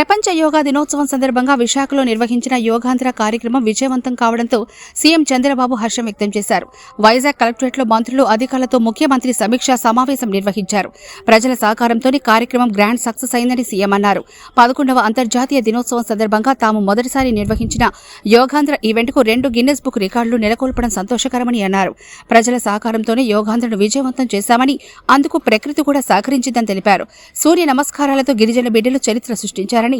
ప్రపంచ యోగా దినోత్సవం సందర్భంగా విశాఖలో నిర్వహించిన యోగాంధ్ర కార్యక్రమం విజయవంతం కావడంతో సీఎం చంద్రబాబు హర్షం వ్యక్తం చేశారు. వైజాగ్ కలెక్టరేట్లో మంత్రులు, అధికారులతో ముఖ్యమంత్రి సమీక్షా సమావేశం నిర్వహించారు. ప్రజల సహకారంతోనే కార్యక్రమం గ్రాండ్ సక్సెస్ అయిందని సీఎం అన్నారు. 11వ అంతర్జాతీయ దినోత్సవం సందర్భంగా తాము మొదటిసారి నిర్వహించిన యోగాంధ్ర ఈవెంట్కు 2 గిన్నెస్ బుక్ రికార్డులు నెలకొల్పడం సంతోషకరమని అన్నారు. ప్రజల సహకారంతోనే యోగాంధ్రను విజయవంతం చేశామని, అందుకు ప్రకృతి కూడా సహకరించిందని తెలిపారు. సూర్య నమస్కారాలతో గిరిజన బిడ్డలు చరిత్ర సృష్టించారని,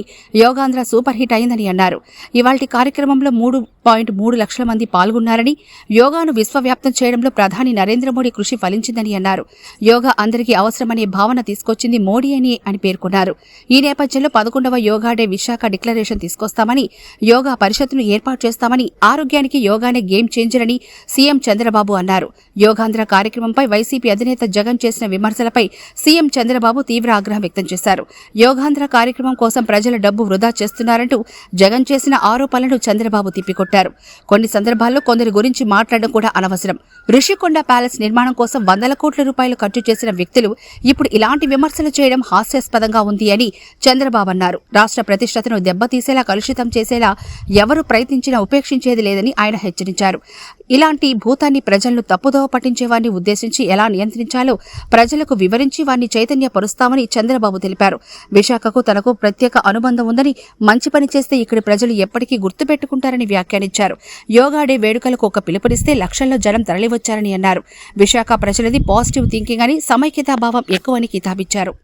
యోగాంధ్ర సూపర్ హిట్ అయిందని అన్నారు. ఇవాల్టి కార్యక్రమంలో 3.3 లక్షల మంది పాల్గొన్నారని, యోగాను విశ్వవ్యాప్తం చేయడంలో ప్రధాని నరేంద్ర మోడీ కృషి ఫలించిందని అన్నారు. యోగా అందరికీ అవసరమనే భావన తీసుకొచ్చింది మోడీ అని పేర్కొన్నారు. ఈ నేపథ్యంలో 11వ యోగా డే విశాఖ డిక్లరేషన్ తీసుకొస్తామని, యోగా పరిషత్తును ఏర్పాటు చేస్తామని, ఆరోగ్యానికి యోగానే గేమ్ చేంజర్ అని సీఎం చంద్రబాబు అన్నారు. యోగాంధ్ర కార్యక్రమంపై వైసీపీ అధినేత జగన్ చేసిన విమర్శలపై సీఎం చంద్రబాబు తీవ్ర ఆగ్రహం వ్యక్తం చేశారు. యోగాంధ్ర కార్యక్రమం కోసం ప్రజల డబ్బు వృధా చేస్తున్నారంటూ జగన్ చేసిన ఆరోపణలను చంద్రబాబు తిప్పికొట్టారు. కొన్ని సందర్భాల్లో కొందరి గురించి మాట్లాడడం కూడా అనవసరం. ఋషికొండ ప్యాలెస్ నిర్మాణం కోసం వందల కోట్ల రూపాయలు ఖర్చు చేసిన వ్యక్తులు ఇప్పుడు ఇలాంటి విమర్శలు చేయడం హాస్యాస్పదంగా ఉంది అని చంద్రబాబు అన్నారు. రాష్ట్ర ప్రతిష్టతను దెబ్బతీసేలా, కలుషితం చేసేలా ఎవరు ప్రయత్నించినా ఉపేక్షించేది లేదని ఆయన హెచ్చరించారు. ఇలాంటి భూతాన్ని ప్రజలను తప్పుదోవ పట్టించే వారిని ఉద్దేశించి ఎలా నియంత్రించాలో ప్రజలకు వివరించి వారిని చైతన్యపరుస్తామని చంద్రబాబు తెలిపారు. విశాఖకు తనకు ప్రత్యేక అనుబంధం ఉందని, మంచి పని చేస్తే ఇక్కడి ప్రజలు ఎప్పటికీ గుర్తుపెట్టుకుంటారని వ్యాఖ్యానించారు. యోగా డే వేడుకలకు ఒక పిలుపునిస్తే లక్షల్లో జనం తరలివచ్చారని అన్నారు. విశాఖ ప్రజలది పాజిటివ్ థింకింగ్ అని, సమైక్యతాభావం ఎక్కువని కితాబిచ్చారు.